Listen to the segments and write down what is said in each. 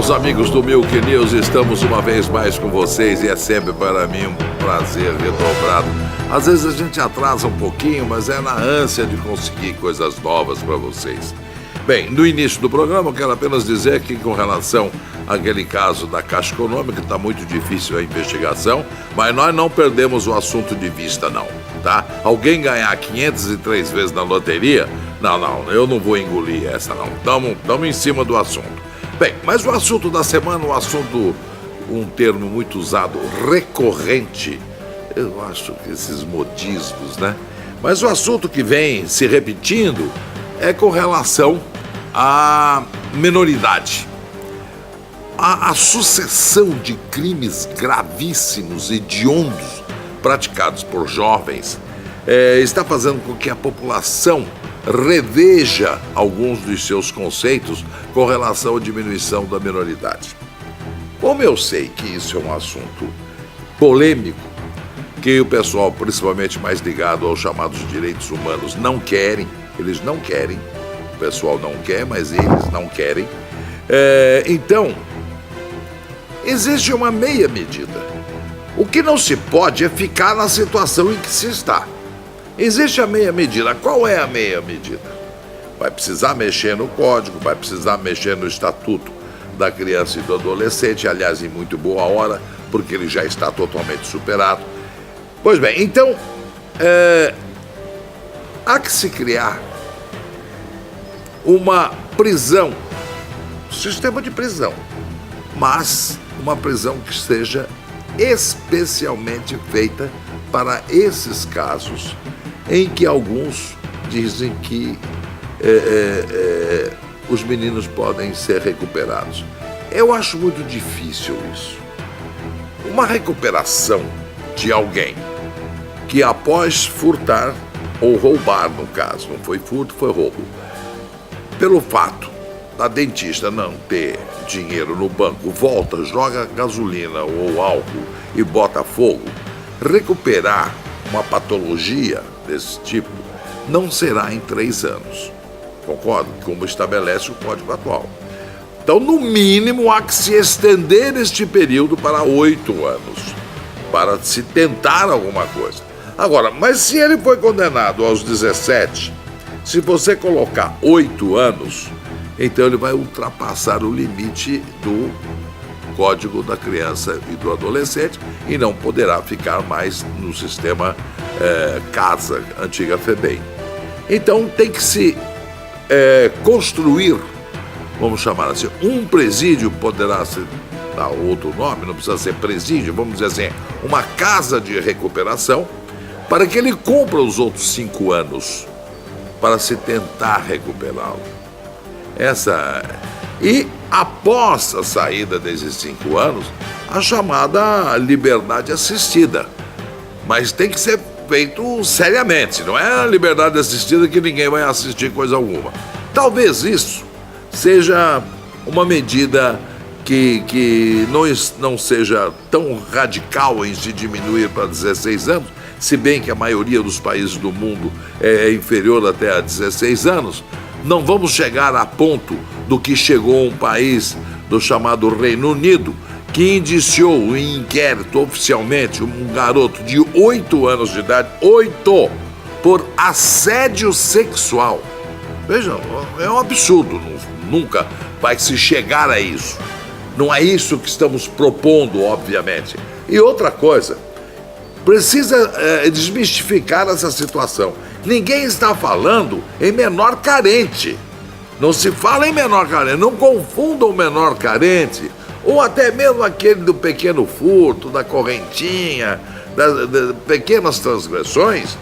Meus amigos do Milk News, estamos uma vez mais com vocês e é sempre para mim um prazer redobrado. Às vezes a gente atrasa um pouquinho, mas é na ânsia de conseguir coisas novas para vocês. Bem, no início do programa eu quero apenas dizer que com relação àquele caso da Caixa Econômica, está muito difícil a investigação, mas nós não perdemos o assunto de vista não, tá? Alguém ganhar 503 vezes na loteria, não, eu não vou engolir essa não, estamos em cima do assunto. Bem, mas o assunto da semana, um termo muito usado, recorrente, eu acho que esses modismos, né? Mas o assunto que vem se repetindo é com relação à minoridade. A sucessão de crimes gravíssimos, hediondos, praticados por jovens, está fazendo com que a população reveja alguns dos seus conceitos com relação à diminuição da minoridade. Como eu sei que isso é um assunto polêmico, que o pessoal, principalmente mais ligado aos chamados direitos humanos, não querem, eles não querem, o pessoal não quer, mas eles não querem, então, existe uma meia medida. O que não se pode é ficar na situação em que se está. Existe a meia medida. Qual é a meia medida? Vai precisar mexer no código, vai precisar mexer no estatuto da criança e do adolescente, aliás, em muito boa hora, porque ele já está totalmente superado. Pois bem, então, há que se criar uma prisão, um sistema de prisão, mas uma prisão que seja especialmente feita para esses casos em que alguns dizem que os meninos podem ser recuperados. Eu acho muito difícil isso. Uma recuperação de alguém que após furtar ou roubar, no caso, não foi furto, foi roubo, pelo fato da dentista não ter dinheiro no banco, volta, joga gasolina ou álcool e bota fogo, recuperar uma patologia desse tipo não será em 3 anos. Concordo? Como estabelece o Código atual. Então, no mínimo, há que se estender este período para 8 anos, para se tentar alguma coisa. Agora, mas se ele foi condenado aos 17, se você colocar 8 anos, então ele vai ultrapassar o limite do Código da Criança e do Adolescente e não poderá ficar mais no sistema Casa, antiga FEBEM. Então tem que se construir, vamos chamar assim, um presídio, poderá ser dar outro nome, não precisa ser presídio, vamos dizer assim, uma casa de recuperação, para que ele cumpra os outros 5 anos, para se tentar recuperá-lo. E após a saída desses 5 anos, a chamada liberdade assistida. Mas tem que ser feito seriamente, não é a liberdade assistida que ninguém vai assistir coisa alguma. Talvez isso seja uma medida que não seja tão radical em se diminuir para 16 anos, se bem que a maioria dos países do mundo é inferior até a 16 anos, não vamos chegar a ponto do que chegou um país do chamado Reino Unido, que indiciou em inquérito oficialmente um garoto de 8 anos de idade, 8, por assédio sexual. Vejam, é um absurdo, nunca vai se chegar a isso. Não é isso que estamos propondo, obviamente. E outra coisa, precisa desmistificar essa situação. Ninguém está falando em menor carente. Não se fala em menor carente, não confundam o menor carente, ou até mesmo aquele do pequeno furto, da correntinha, das pequenas transgressões,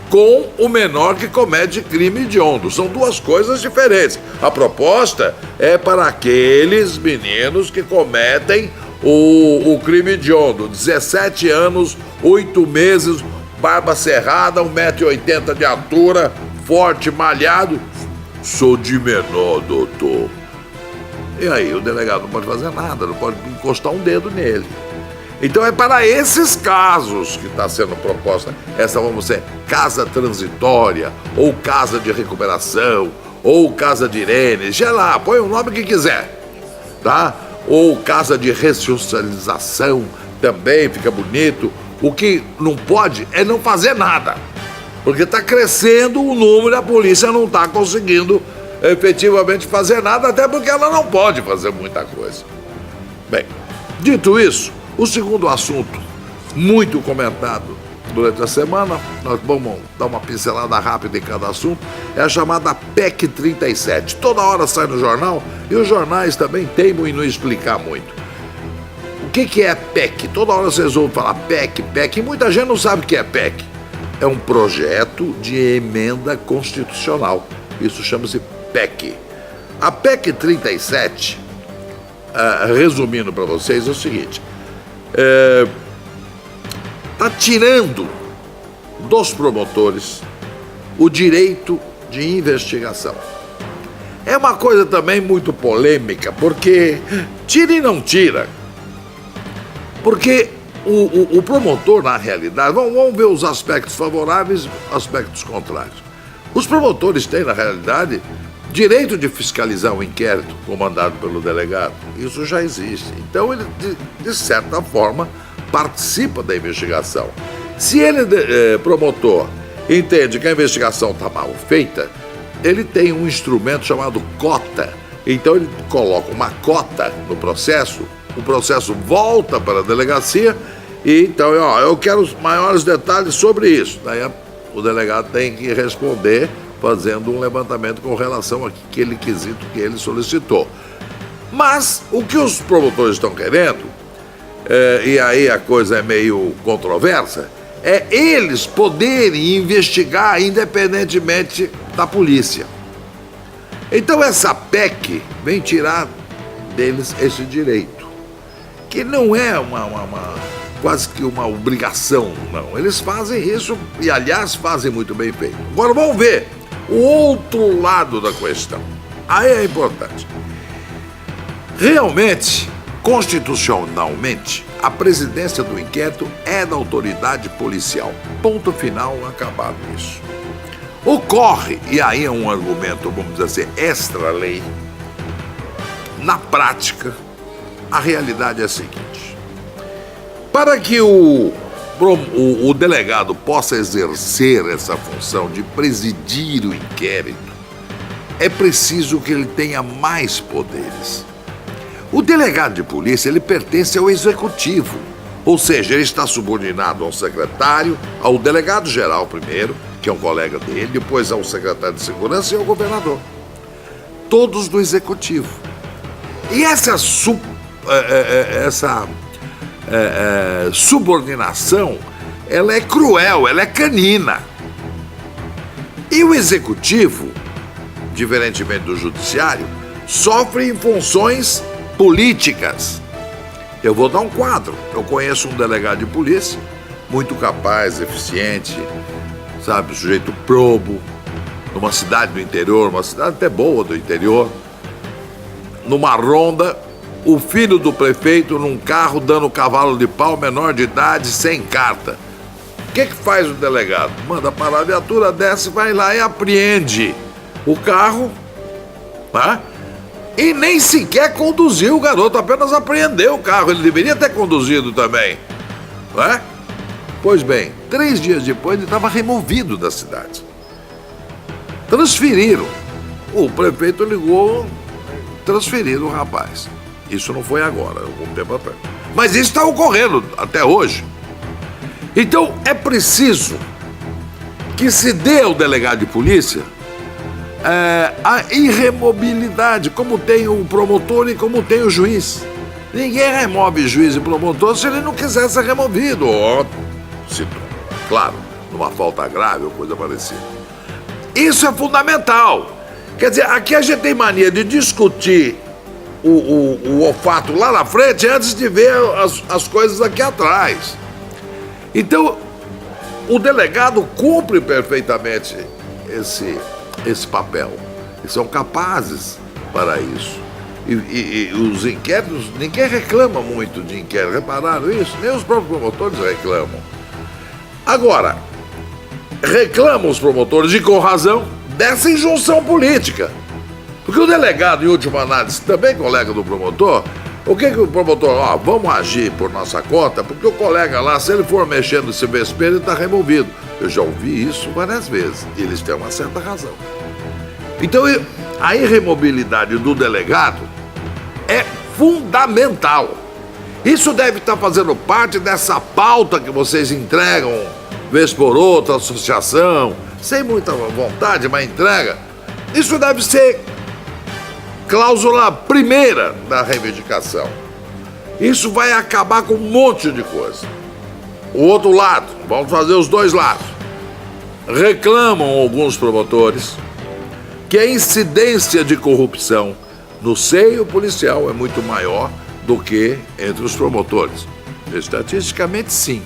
com o menor que comete crime hediondo. São duas coisas diferentes. A proposta é para aqueles meninos que cometem o crime hediondo, 17 anos, 8 meses, barba cerrada, 1,80 m de altura, forte, malhado. Sou de menor, doutor. E aí o delegado não pode fazer nada, não pode encostar um dedo nele. Então é para esses casos que está sendo proposta essa, vamos dizer, casa transitória, ou casa de recuperação, ou casa de Irene, sei lá, põe o nome que quiser, tá? ou casa de ressocialização também fica bonito. O que não pode é não fazer nada, porque está crescendo o número e a polícia não está conseguindo efetivamente fazer nada, até porque ela não pode fazer muita coisa. Bem, dito isso, o segundo assunto muito comentado durante a semana, nós vamos dar uma pincelada rápida em cada assunto, é a chamada PEC 37. Toda hora sai no jornal e os jornais também teimam em não explicar muito. O que é PEC? Toda hora vocês ouvem falar PEC, PEC, e muita gente não sabe o que é PEC. É um projeto de emenda constitucional. Isso chama-se PEC. A PEC 37, resumindo para vocês, é o seguinte: está tirando dos promotores o direito de investigação. É uma coisa também muito polêmica, porque tira e não tira. Porque o promotor, na realidade, vamos ver os aspectos favoráveis e aspectos contrários. Os promotores têm, na realidade, direito de fiscalizar um inquérito comandado pelo delegado. Isso já existe. Então, ele, de certa forma, participa da investigação. Se ele, promotor, entende que a investigação está mal feita, ele tem um instrumento chamado cota. Então, ele coloca uma cota no processo, o processo volta para a delegacia e então, eu quero os maiores detalhes sobre isso. Daí o delegado tem que responder fazendo um levantamento com relação àquele quesito que ele solicitou. Mas o que os promotores estão querendo, e aí a coisa é meio controversa, é eles poderem investigar independentemente da polícia. Então essa PEC vem tirar deles esse direito, que não é quase que uma obrigação, não. Eles fazem isso e, aliás, fazem muito bem feito. Agora vamos ver o outro lado da questão. Aí é importante. Realmente, constitucionalmente, a presidência do inquérito é da autoridade policial. Ponto final, acabado isso. Ocorre, e aí é um argumento, vamos dizer assim, extra-lei, na prática, a realidade é a seguinte: para que o delegado possa exercer essa função de presidir o inquérito, é preciso que ele tenha mais poderes. O delegado de polícia, ele pertence ao executivo, ou seja, ele está subordinado ao secretário, ao delegado-geral primeiro, que é um colega dele, depois ao secretário de segurança e ao governador. Todos do executivo. E essa subordinação, ela é cruel, ela é canina. E o executivo, diferentemente do judiciário, sofre em funções políticas. Eu vou dar um quadro. Eu conheço um delegado de polícia, muito capaz, eficiente, sabe, sujeito probo, numa cidade do interior, uma cidade até boa do interior, numa ronda, o filho do prefeito num carro dando cavalo de pau, menor de idade, sem carta. O que faz o delegado? Manda parar a viatura, desce, vai lá e apreende o carro, tá? E nem sequer conduziu o garoto, apenas apreendeu o carro. Ele deveria ter conduzido também, não é? Pois bem, 3 dias depois ele estava removido da cidade. Transferiram. O prefeito ligou, transferiram o rapaz. Isso não foi agora, algum tempo atrás. Mas isso está ocorrendo até hoje. Então é preciso que se dê ao delegado de polícia a irremobilidade, como tem o promotor e como tem o juiz. Ninguém remove juiz e promotor se ele não quiser ser removido. Claro, numa falta grave ou coisa parecida. Isso é fundamental. Quer dizer, aqui a gente tem mania de discutir o olfato lá na frente antes de ver as coisas aqui atrás. Então, o delegado cumpre perfeitamente esse papel. Eles são capazes para isso. E os inquéritos, ninguém reclama muito de inquérito. Repararam isso? Nem os próprios promotores reclamam. Agora, reclamam os promotores, e com razão, dessa injunção política. Porque o delegado, em última análise, também colega do promotor, O que o promotor, vamos agir por nossa conta, porque o colega lá, se ele for mexendo nesse vespeiro, ele está removido. Eu já ouvi isso várias vezes, e eles têm uma certa razão. Então, a irremobilidade do delegado é fundamental. Isso deve estar fazendo parte dessa pauta que vocês entregam, vez por outra, associação, sem muita vontade, mas entrega. Isso deve ser cláusula primeira da reivindicação. Isso vai acabar com um monte de coisa. O outro lado, vamos fazer os dois lados. Reclamam alguns promotores que a incidência de corrupção no seio policial é muito maior do que entre os promotores. Estatisticamente, sim.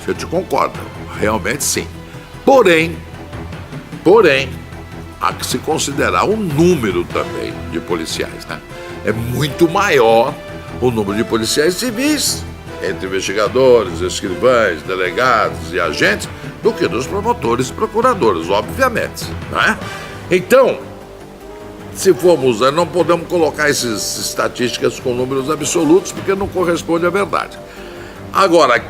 A gente concorda, realmente sim. Porém, há que se considerar o número também de policiais, né? É muito maior o número de policiais civis, entre investigadores, escrivães, delegados e agentes, do que dos promotores e procuradores, obviamente, né? Então, se formos, não podemos colocar essas estatísticas com números absolutos, porque não corresponde à verdade. Agora,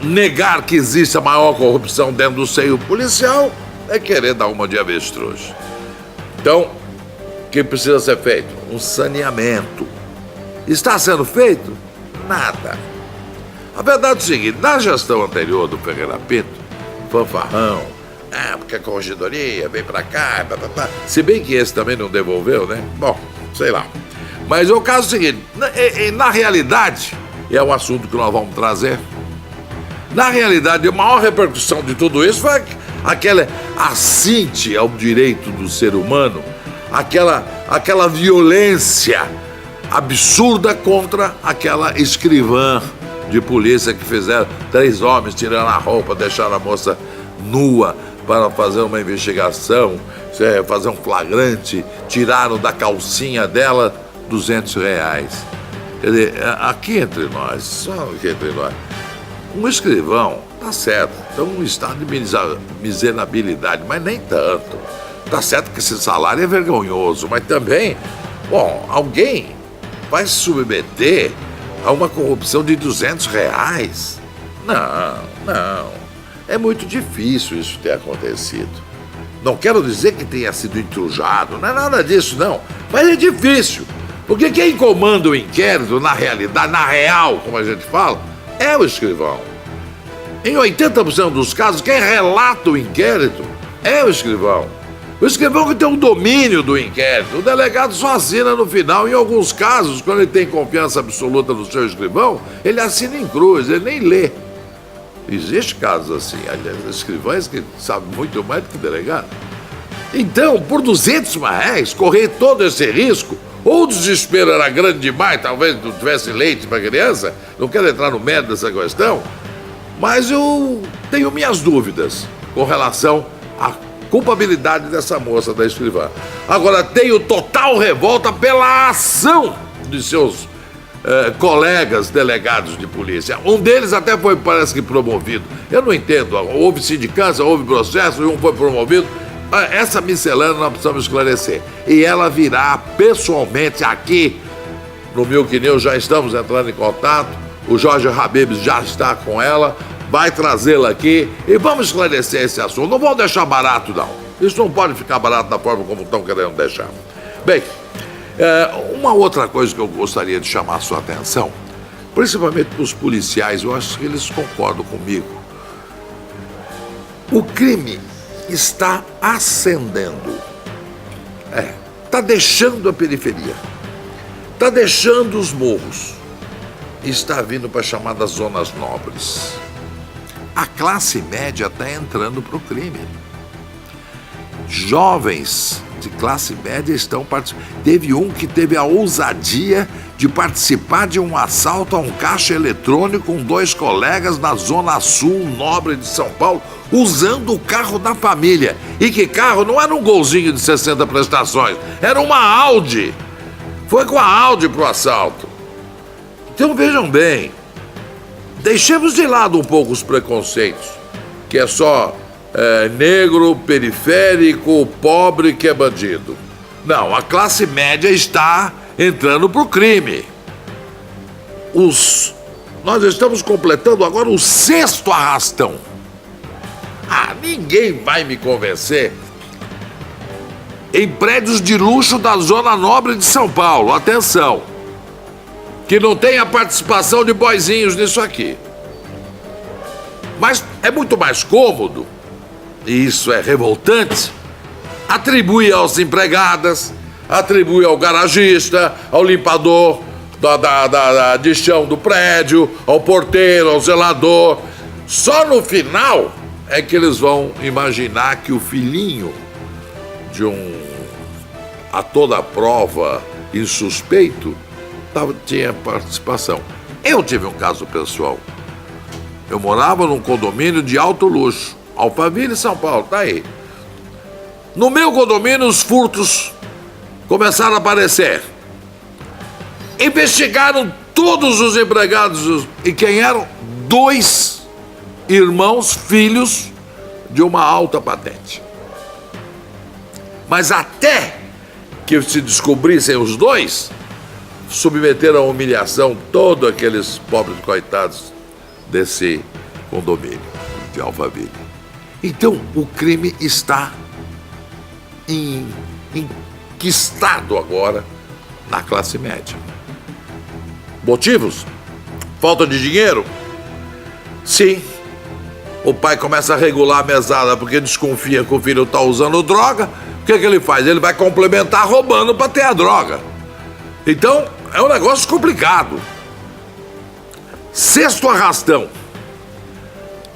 negar que existe a maior corrupção dentro do seio policial é querer dar uma de avestruz. Então, o que precisa ser feito? Um saneamento. Está sendo feito? Nada. A verdade é o seguinte, na gestão anterior do Ferreira Pinto, fanfarrão, porque a corregedoria vem pra cá, se bem que esse também não devolveu, né? Bom, sei lá. Mas o caso é o seguinte, na realidade, e é um assunto que nós vamos trazer, na realidade, a maior repercussão de tudo isso foi aquela assinte ao direito do ser humano, aquela violência absurda contra aquela escrivã de polícia que fizeram 3 homens tirando a roupa, deixaram a moça nua para fazer uma investigação, fazer um flagrante, tiraram da calcinha dela R$200. Quer dizer, aqui entre nós, só aqui entre nós, um escrivão, tá certo, está um estado de miserabilidade, mas nem tanto. Tá certo que esse salário é vergonhoso, mas também, alguém vai se submeter a uma corrupção de R$200? Não. É muito difícil isso ter acontecido. Não quero dizer que tenha sido entrujado, não é nada disso, não. Mas é difícil, porque quem comanda o inquérito, na realidade, na real, como a gente fala, é o escrivão. Em 80% dos casos, quem relata o inquérito é o escrivão. O escrivão que tem o domínio do inquérito. O delegado só assina no final. Em alguns casos, quando ele tem confiança absoluta no seu escrivão, ele assina em cruz, ele nem lê. Existem casos assim, aliás, escrivães que sabem muito mais do que delegado. Então, por R$200, correr todo esse risco, ou o desespero era grande demais, talvez não tivesse leite para criança, não quero entrar no mérito dessa questão, mas eu tenho minhas dúvidas com relação à culpabilidade dessa moça da escrivã. Agora, tenho total revolta pela ação de seus colegas delegados de polícia. Um deles até foi, parece que, promovido. Eu não entendo, houve sindicância, houve processo e um foi promovido. Essa miscelânea nós precisamos esclarecer. E ela virá pessoalmente aqui no Milk News, já estamos entrando em contato. O Jorge Habib já está com ela, vai trazê-la aqui e vamos esclarecer esse assunto. Não vão deixar barato, não. Isso não pode ficar barato da forma como estão querendo deixar. Bem, uma outra coisa que eu gostaria de chamar a sua atenção, principalmente para os policiais, eu acho que eles concordam comigo. O crime está ascendendo. Está deixando a periferia, está deixando os morros, está vindo para as chamadas zonas nobres. A classe média está entrando para o crime. Jovens de classe média estão participando. Teve um que teve a ousadia de participar de um assalto a um caixa eletrônico com 2 colegas na Zona Sul Nobre de São Paulo, usando o carro da família. E que carro? Não era um golzinho de 60 prestações, era uma Audi. Foi com a Audi pro assalto. Então vejam bem, deixemos de lado um pouco os preconceitos, que é só negro, periférico, pobre que é bandido. Não, a classe média está entrando pro crime. Nós estamos completando agora o 6º arrastão. Ninguém vai me convencer em prédios de luxo da Zona Nobre de São Paulo, atenção, que não tem a participação de boizinhos nisso aqui. Mas é muito mais cômodo, e isso é revoltante, atribuir às empregadas, atribuir ao garagista, ao limpador de chão do prédio, ao porteiro, ao zelador. Só no final é que eles vão imaginar que o filhinho de a toda prova insuspeito tinha participação. Eu tive um caso pessoal. Eu morava num condomínio de alto luxo, Alphaville, São Paulo, tá aí. No meu condomínio, os furtos começaram a aparecer. Investigaram todos os empregados, e quem eram? 2 irmãos, filhos de uma alta patente. Mas até que se descobrissem os 2, submeteram à humilhação todos aqueles pobres coitados desse condomínio de Alphaville. Então, o crime está enquistado agora na classe média. Motivos? Falta de dinheiro? Sim. O pai começa a regular a mesada porque desconfia que o filho está usando droga. O que ele faz? Ele vai complementar roubando para ter a droga. Então, é um negócio complicado. 6º arrastão.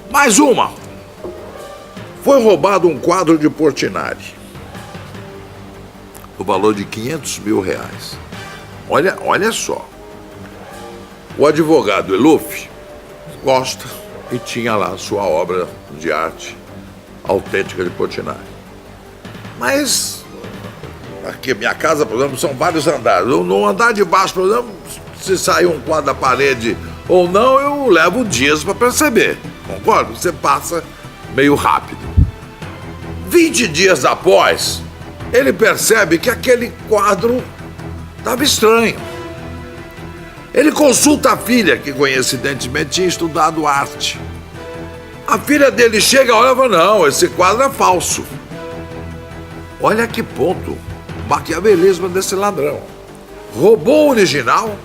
Mais uma. Foi roubado um quadro de Portinari. O valor de R$500 mil. Olha só. O advogado Eluf gosta e tinha lá sua obra de arte autêntica de Portinari. Mas aqui, minha casa, por exemplo, são vários andares. No andar de baixo, por exemplo, se sair um quadro da parede ou não, eu levo dias para perceber. Concorda? Você passa meio rápido. 20 dias após, ele percebe que aquele quadro estava estranho. Ele consulta a filha, que coincidentemente tinha estudado arte. A filha dele chega, olha e fala, não, esse quadro é falso. Olha que ponto, o maquiavelismo desse ladrão. Roubou o original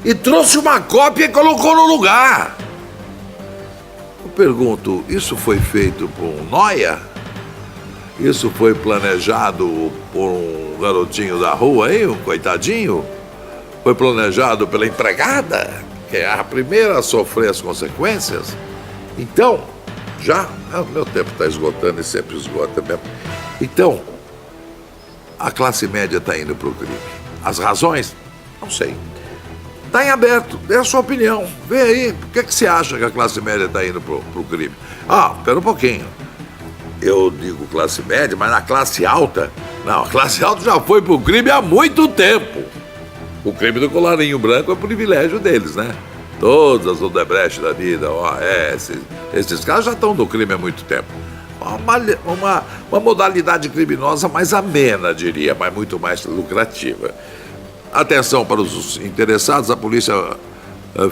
e trouxe uma cópia e colocou no lugar. Eu pergunto, isso foi feito por um nóia? Isso foi planejado por um garotinho da rua aí, um coitadinho? Foi planejado pela empregada, que é a primeira a sofrer as consequências? Então, meu tempo está esgotando e sempre esgota mesmo. Então, a classe média está indo para o crime. As razões? Não sei. Está em aberto, dê a sua opinião. Vê aí, por que você acha que a classe média está indo para o crime? Espera um pouquinho. Eu digo classe média, mas na classe alta... Não, a classe alta já foi para o crime há muito tempo. O crime do colarinho branco é privilégio deles, né? Todas as Odebrecht da vida, esses caras já estão no crime há muito tempo. Uma modalidade criminosa mais amena, diria, mas muito mais lucrativa. Atenção para os interessados, a Polícia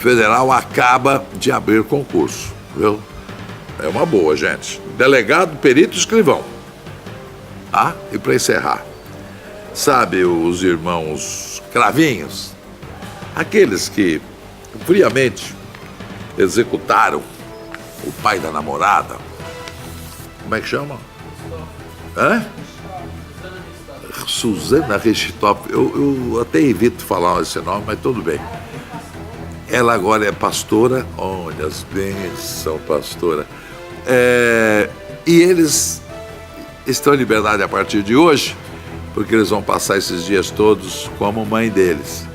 Federal acaba de abrir concurso, viu? É uma boa, gente. Delegado, perito, escrivão. E para encerrar, sabe os irmãos Cravinhos? Aqueles que friamente executaram o pai da namorada. Como é que chama? Suzana Richthofen. Eu até evito falar esse nome, mas tudo bem. Ela agora é pastora. Olha as bênçãos, pastora. E eles estão em liberdade a partir de hoje, porque eles vão passar esses dias todos como mãe deles.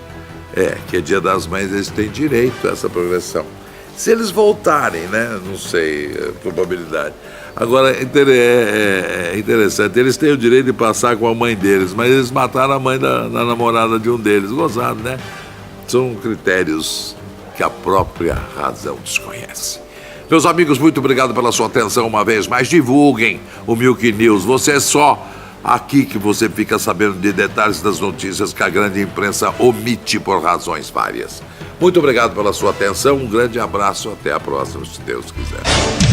Que é Dia das Mães, eles têm direito a essa progressão. Se eles voltarem, né? Não sei a probabilidade. Agora, é interessante, eles têm o direito de passar com a mãe deles, mas eles mataram a mãe da namorada de um deles. Gozado, né? São critérios que a própria razão desconhece. Meus amigos, muito obrigado pela sua atenção uma vez mais. Divulguem o Milk News. Você só Aqui que você fica sabendo de detalhes das notícias que a grande imprensa omite por razões várias. Muito obrigado pela sua atenção, um grande abraço, até a próxima, se Deus quiser.